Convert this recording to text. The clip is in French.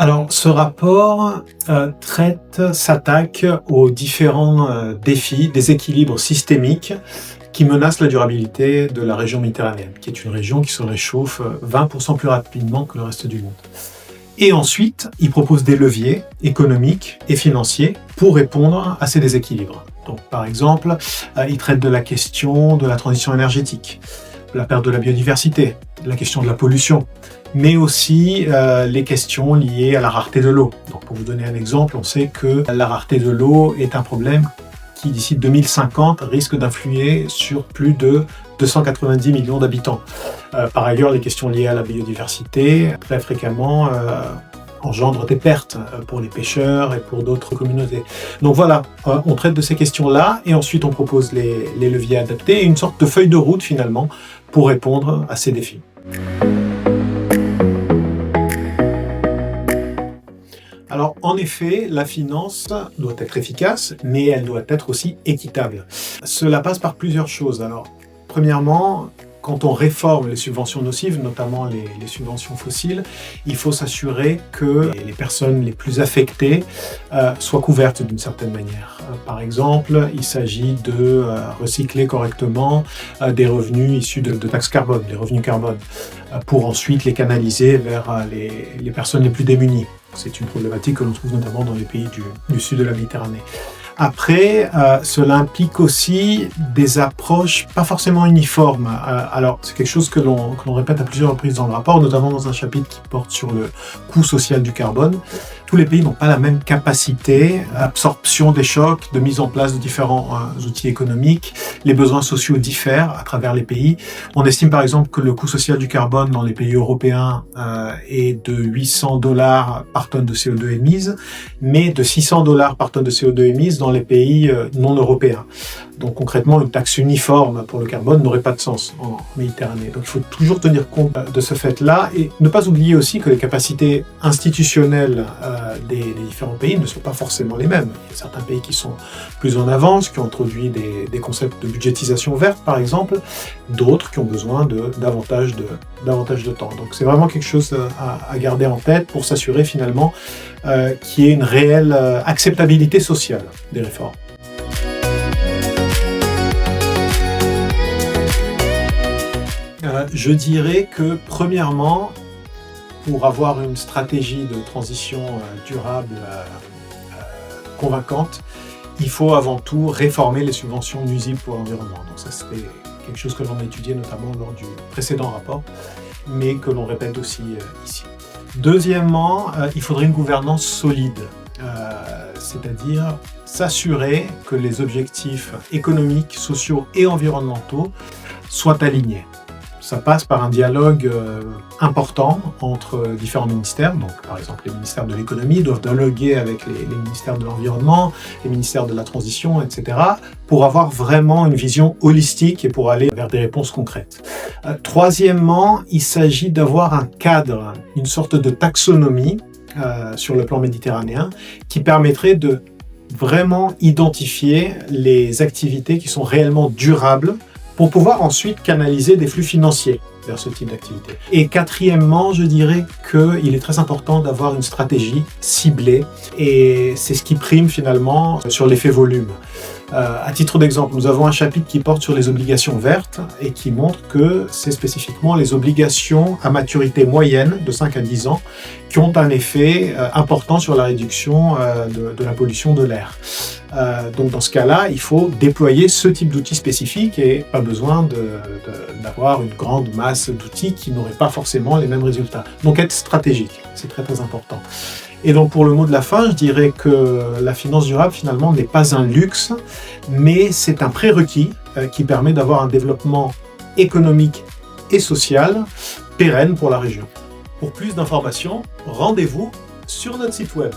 Alors, ce rapport s'attaque aux différents défis, déséquilibres systémiques qui menacent la durabilité de la région méditerranéenne, qui est une région qui se réchauffe 20% plus rapidement que le reste du monde. Et ensuite, il propose des leviers économiques et financiers pour répondre à ces déséquilibres. Donc, par exemple, il traite de la question de la transition énergétique, la perte de la biodiversité, la question de la pollution, mais aussi les questions liées à la rareté de l'eau. Donc, pour vous donner un exemple, on sait que la rareté de l'eau est un problème qui, d'ici 2050, risque d'influer sur plus de 290 millions d'habitants. Par ailleurs, les questions liées à la biodiversité, très fréquemment, engendrent des pertes pour les pêcheurs et pour d'autres communautés. Donc voilà, on traite de ces questions-là et ensuite on propose les leviers adaptés et une sorte de feuille de route finalement pour répondre à ces défis. Alors, en effet, la finance doit être efficace, mais elle doit être aussi équitable. Cela passe par plusieurs choses. Alors, premièrement, quand on réforme les subventions nocives, notamment les subventions fossiles, il faut s'assurer que les personnes les plus affectées soient couvertes d'une certaine manière. Par exemple, il s'agit de recycler correctement des revenus issus de taxes carbone, les revenus carbone, pour ensuite les canaliser vers les personnes les plus démunies. C'est une problématique que l'on trouve notamment dans les pays du sud de la Méditerranée. Après, cela implique aussi des approches pas forcément uniformes. Alors, c'est quelque chose que l'on répète à plusieurs reprises dans le rapport, notamment dans un chapitre qui porte sur le coût social du carbone. Tous les pays n'ont pas la même capacité d'absorption des chocs, de mise en place de différents outils économiques. Les besoins sociaux diffèrent à travers les pays. On estime par exemple que le coût social du carbone dans les pays européens est de $800 par tonne de CO2 émise, mais de $600 par tonne de CO2 émise dans les pays non européens. Donc concrètement, une taxe uniforme pour le carbone n'aurait pas de sens en Méditerranée. Donc il faut toujours tenir compte de ce fait-là et ne pas oublier aussi que les capacités institutionnelles des différents pays ne sont pas forcément les mêmes. Il y a certains pays qui sont plus en avance, qui ont introduit des concepts de budgétisation verte par exemple, d'autres qui ont besoin de davantage de temps. Donc c'est vraiment quelque chose à garder en tête pour s'assurer finalement qu'il y ait une réelle acceptabilité sociale des réformes. Je dirais que, premièrement, pour avoir une stratégie de transition durable convaincante, il faut avant tout réformer les subventions nuisibles pour l'environnement. Donc ça, c'était quelque chose que l'on a étudié notamment lors du précédent rapport, mais que l'on répète aussi ici. Deuxièmement, il faudrait une gouvernance solide, c'est-à-dire s'assurer que les objectifs économiques, sociaux et environnementaux soient alignés. Ça passe par un dialogue important entre différents ministères. Donc, par exemple, les ministères de l'économie doivent dialoguer avec les ministères de l'environnement, les ministères de la transition, etc., pour avoir vraiment une vision holistique et pour aller vers des réponses concrètes. Troisièmement, il s'agit d'avoir un cadre, une sorte de taxonomie sur le plan méditerranéen qui permettrait de vraiment identifier les activités qui sont réellement durables pour pouvoir ensuite canaliser des flux financiers vers ce type d'activité. Et quatrièmement, je dirais qu'il est très important d'avoir une stratégie ciblée et c'est ce qui prime finalement sur l'effet volume. À titre d'exemple, nous avons un chapitre qui porte sur les obligations vertes et qui montre que c'est spécifiquement les obligations à maturité moyenne de 5 à 10 ans qui ont un effet important sur la réduction de la pollution de l'air. Donc dans ce cas-là, il faut déployer ce type d'outils spécifiques et pas besoin d'avoir une grande masse d'outils qui n'auraient pas forcément les mêmes résultats. Donc être stratégique, c'est très très important. Et donc pour le mot de la fin, je dirais que la finance durable finalement n'est pas un luxe, mais c'est un prérequis qui permet d'avoir un développement économique et social pérenne pour la région. Pour plus d'informations, rendez-vous sur notre site web.